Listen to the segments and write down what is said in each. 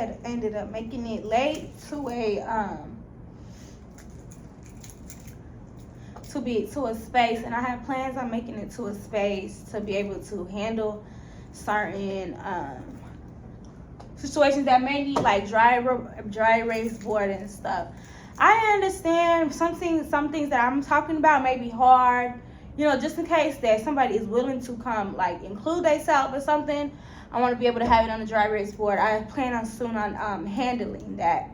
had ended up making it late to a space, and I have plans on making it to a space to be able to handle certain situations that may need like dry erase board and stuff. I understand some things that I'm talking about may be hard, you know, just in case that somebody is willing to come like include themselves or something. I want to be able to have it on the dry erase board. I plan on soon on handling that.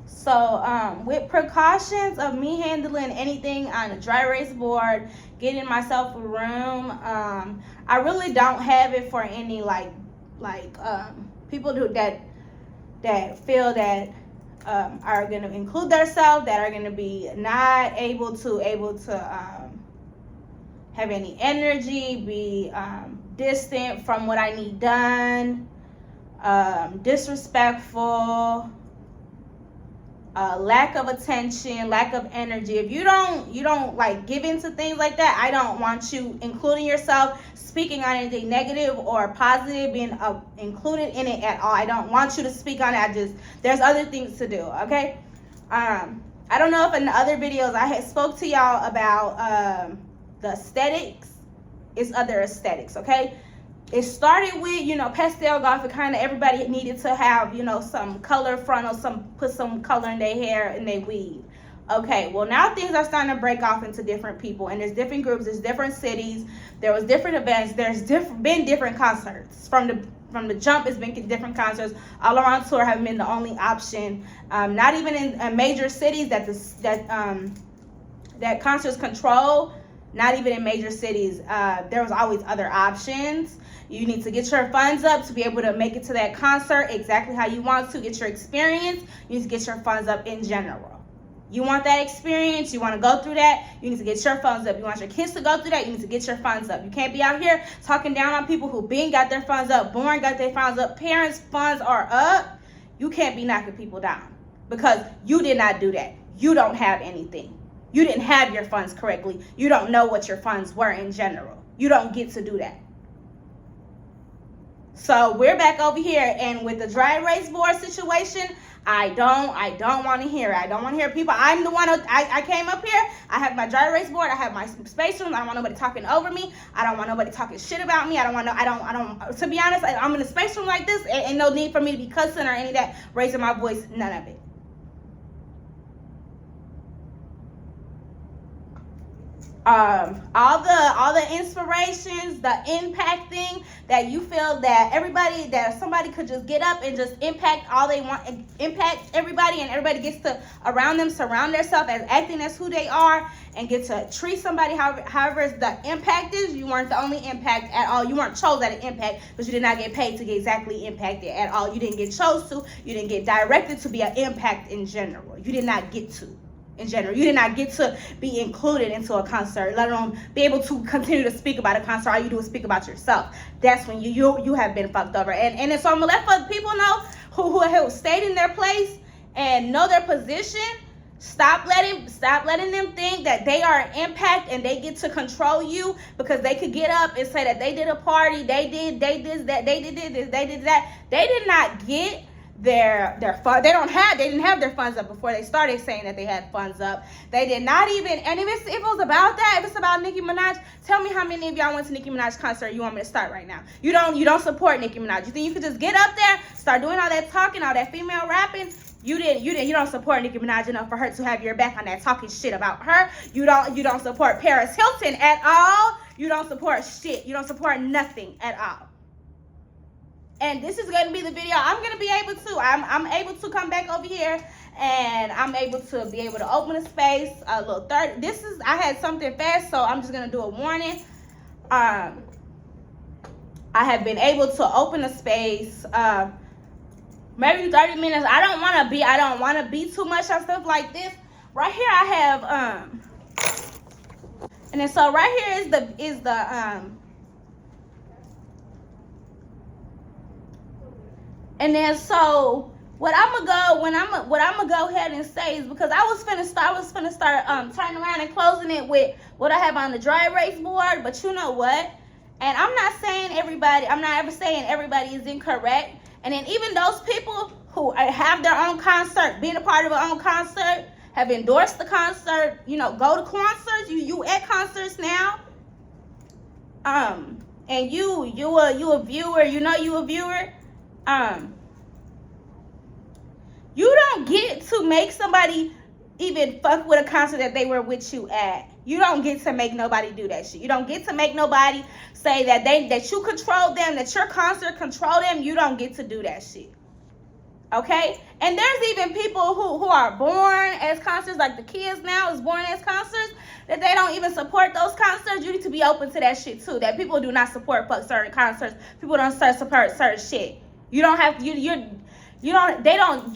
So with precautions of me handling anything on a dry erase board, getting myself a room, I really don't have it for any like people that feel that are going to include themselves, that are going to be not able to have any energy, be distant from what I need done, disrespectful, lack of attention, lack of energy. If you don't like give into things like that, I don't want you including yourself, speaking on anything negative or positive, being included in it at all. I don't want you to speak on it. There's other things to do, okay? I don't know if in the other videos I had spoke to y'all about the aesthetics. It's other aesthetics, okay? It started with, you know, pastel golf. It kind of everybody needed to have, you know, some color frontal, put some color in their hair and they weave. Okay, well now things are starting to break off into different people, and there's different groups, there's different cities, there was different events, there's been different concerts from the jump. It's been different concerts all around tour have been the only option. Not even in major cities that concerts control. Not even in major cities. There was always other options. You need to get your funds up to be able to make it to that concert exactly how you want to, get your experience. You need to get your funds up in general. You want that experience, you want to go through that, you need to get your funds up. You want your kids to go through that, you need to get your funds up. You can't be out here talking down on people who been got their funds up, born got their funds up, parents' funds are up. You can't be knocking people down because you did not do that. You don't have anything. You didn't have your funds correctly. You don't know what your funds were in general. You don't get to do that. So we're back over here, and with the dry erase board situation, I don't want to hear it. I don't want to hear people. I'm the one I came up here. I have my dry erase board. I have my space room. I don't want nobody talking over me. I don't want nobody talking shit about me. To be honest, I'm in a space room like this. Ain't no need for me to be cussing or any of that, raising my voice, none of it. All the inspirations, the impacting that you feel that somebody could just get up and just impact all they want, impact everybody, and everybody gets to around them surround themselves as acting as who they are and get to treat somebody however the impact is. You weren't the only impact at all. You weren't chose at an impact because you did not get paid to get exactly impacted at all. You didn't get chose to. You didn't get directed to be an impact in general. You did not get to. In general, you did not get to be included into a concert, let alone be able to continue to speak about a concert. All you do is speak about yourself. That's when you have been fucked over. And so I'm gonna let other people know who have stayed in their place and know their position. Stop letting them think that they are an impact and they get to control you because they could get up and say that they did a party, they did this, that they did this, they did that. They did not get their fund. They didn't have their funds up before they started saying that they had funds up. They did not even, and if it was about that, if it's about Nicki Minaj, tell me how many of y'all went to Nicki Minaj's concert. You want me to start right now? You don't support Nicki Minaj. You think you could just get up there, start doing all that talking, all that female rapping? You don't support Nicki Minaj enough for her to have your back on that talking shit about her. You don't support Paris Hilton at all. You don't support shit. You don't support nothing at all. And this is going to be the video I'm going to be able to. I'm able to come back over here and I'm able to be able to open a space. A little third. I had something fast, so I'm just going to do a warning. I have been able to open a space. Maybe 30 minutes. I don't want to be too much on stuff like this. Right here I have and then so right here is the and then so what I'm gonna go ahead and say is, because I was finna start turning around and closing it with what I have on the dry erase board, but you know what? And I'm not ever saying everybody is incorrect. And then even those people who have their own concert, being a part of their own concert, have endorsed the concert, go to concerts, you at concerts now, and you a viewer, you a viewer, you don't get to make somebody even fuck with a concert that they were with you at. You don't get to make nobody do that shit. You don't get to make nobody say that you control them, that your concert control them. You don't get to do that shit. Okay? And there's even people who are born as concerts, like the kids now is born as concerts, that they don't even support those concerts. You need to be open to that shit too. That people do not support certain concerts. People don't support certain shit. You don't have you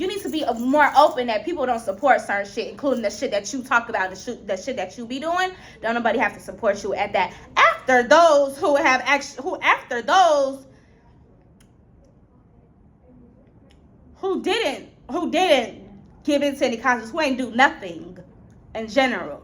need to be more open that people don't support certain shit, including the shit that you talk about, the shit that you be doing. Don't nobody have to support you at that. After those who didn't give into any concerts, who ain't do nothing in general.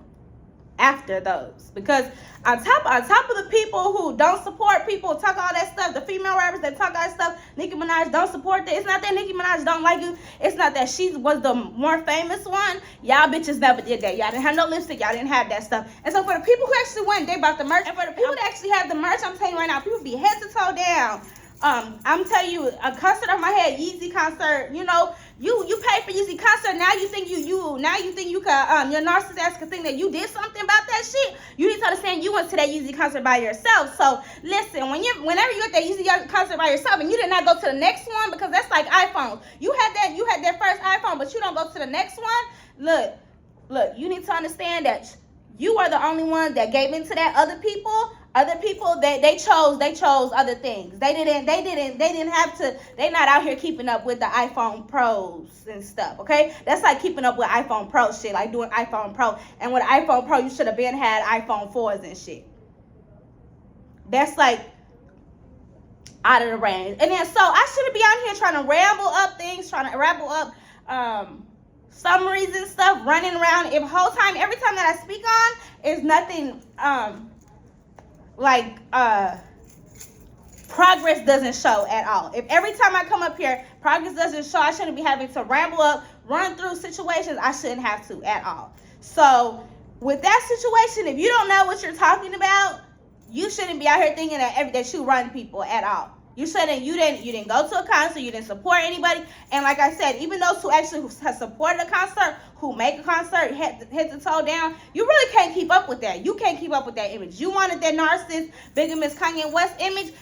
After those, because on top of the people who don't support people, talk all that stuff, the female rappers that talk all that stuff, Nicki Minaj don't support that. It's not that Nicki Minaj don't like you. It's not that she was the more famous one. Y'all bitches never did that. Y'all didn't have no lipstick. Y'all didn't have that stuff. And so for the people who actually went, they bought the merch. And for the people that actually have the merch, I'm telling you right now, people be head to toe down. I'm telling you, a concert on my head, Yeezy concert, you pay for Yeezy concert, now you think you can, your narcissist ass can think that you did something about that shit. You need to understand you went to that Yeezy concert by yourself. So listen, whenever you at that Yeezy concert by yourself and you did not go to the next one, because that's like iPhones. You had that first iPhone, but you don't go to the next one. Look, you need to understand that you are the only one that gave into that. Other people, they chose other things. They didn't have to. They not out here keeping up with the iPhone Pros and stuff. Okay, that's like keeping up with iPhone Pro shit, like doing iPhone Pro. And with iPhone Pro, you should have been had iPhone 4s and shit. That's like out of the range. And then so I shouldn't be out here trying to ramble up summaries and stuff, running around. Every time that I speak on is nothing progress doesn't show at all. If every time I come up here progress doesn't show, I shouldn't be having to ramble up, run through situations I shouldn't have to at all. So with that situation, if you don't know what you're talking about, you shouldn't be out here thinking that you run people at all. You shouldn't. You didn't go to a concert. You didn't support anybody. And like I said, even those who actually have supported a concert, who make a concert, head to toe down, you really can't keep up with that. You can't keep up with that image. You wanted that narcissist, bigamous Kanye West image.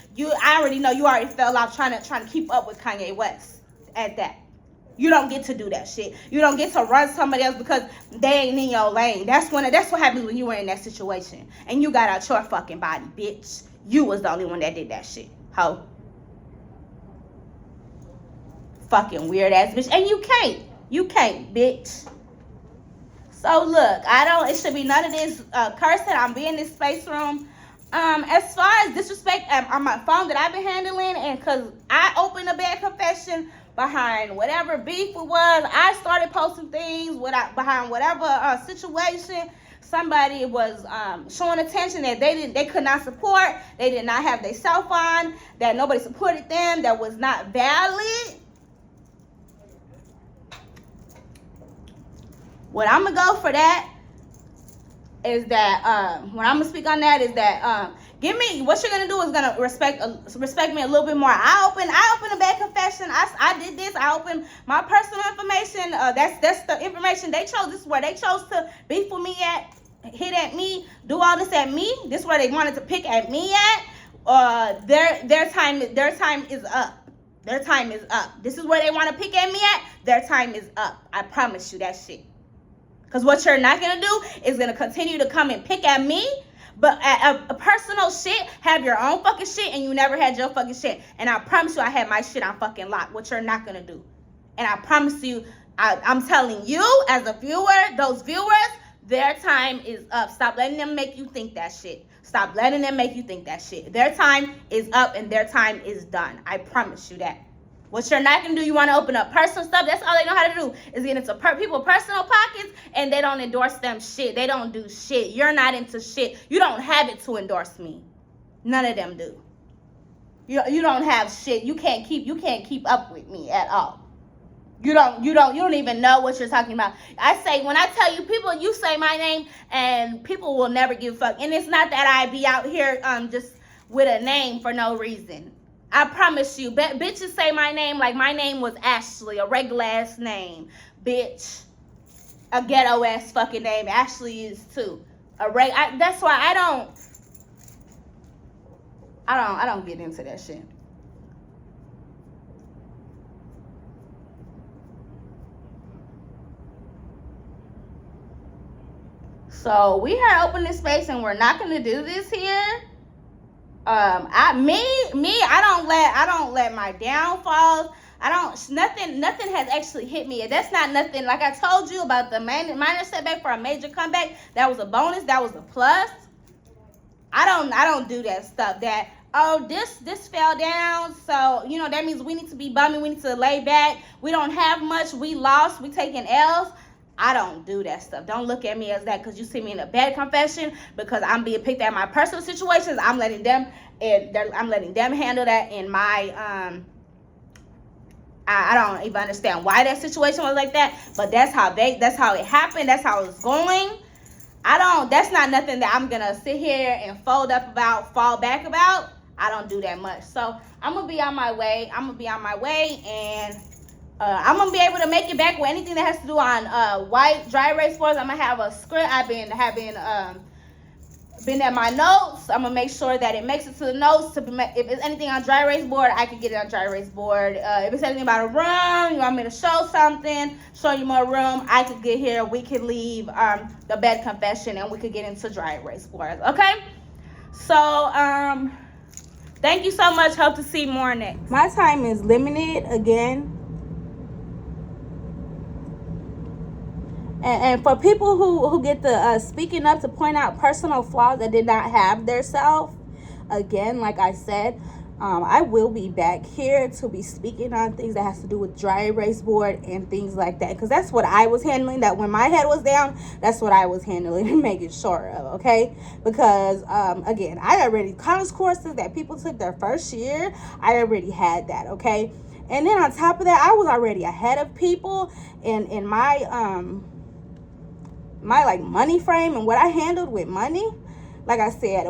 I already know you already fell off trying to keep up with Kanye West at that. You don't get to do that shit. You don't get to run somebody else because they ain't in your lane. That's what happens when you were in that situation and you got out your fucking body, bitch. You was the only one that did that shit, ho. Fucking weird ass bitch. And you can't, bitch. So look, it should be none of this cursing. I'm being in this space room. As far as disrespect on my phone that I've been handling, and cause I opened a bad confession behind whatever beef it was, I started posting things behind whatever situation. Somebody was showing attention that they could not support. They did not have their cell phone. That nobody supported them. That was not valid. What I'm gonna go for that is that what I'm gonna speak on that is that what you're gonna do is gonna respect me a little bit more. I opened a bad confession. I did this. I opened my personal information. That's the information they chose. This is where they chose to beef with me at, hit at me, do all this at me. This is where they wanted to pick at me at. Their time is up. Their time is up. This is where they want to pick at me at. Their time is up. I promise you that shit. Because what you're not going to do is going to continue to come and pick at me. But a personal shit, have your own fucking shit, and you never had your fucking shit. And I promise you I had my shit on fucking lock. What you're not going to do. And I promise you, I'm telling you as a viewer, those viewers, their time is up. Stop letting them make you think that shit. Stop letting them make you think that shit. Their time is up and their time is done. I promise you that. What you're not going to do, you want to open up personal stuff. That's all they know how to do is get into people's personal pockets, and they don't endorse them shit. They don't do shit. You're not into shit. You don't have it to endorse me. None of them do. You don't have shit. You can't keep up with me at all. You don't even know what you're talking about. I say, when I tell you, people, you say my name and people will never give a fuck. And it's not that I be out here just with a name for no reason. I promise you, bitches say my name like my name was Ashley, a regular ass name, bitch, a ghetto ass fucking name. Ashley is too. That's why I don't get into that shit. So we are opening space, and we're not gonna do this here. I don't let my downfalls. Nothing has actually hit me. That's not nothing. Like I told you about the minor setback for a major comeback. That was a bonus. That was a plus. I don't do that stuff. That, oh, this fell down, so that means we need to be bummy. We need to lay back. We don't have much. We lost. We taking L's. I don't do that stuff. Don't look at me as that, because you see me in a bad confession because I'm being picked at my personal situations. I'm letting them handle that in my I don't even understand why that situation was like that, but that's how it happened. That's how it's going. That's not nothing that I'm gonna sit here and fall back about. I don't do that much. So I'm gonna be on my way. And I'm gonna be able to make it back with anything that has to do on white dry erase boards. I'm gonna have a script. I've been at my notes. I'm gonna make sure that it makes it to the notes. If it's anything on dry erase board, I can get it on dry erase board. If it's anything about a room, you want me to show something, show you more room, I could get here. We could leave the bed confession, and we could get into dry erase boards. Okay. So thank you so much. Hope to see more next. My time is limited again. And for people who get the speaking up to point out personal flaws that did not have their self, again, like I said, I will be back here to be speaking on things that has to do with dry erase board and things like that, because that's what I was handling. That when my head was down, that's what I was handling and making sure of. Okay, because again, I already college courses that people took their first year, I already had that. Okay, and then on top of that, I was already ahead of people in my like money frame and what I handled with money. Like I said,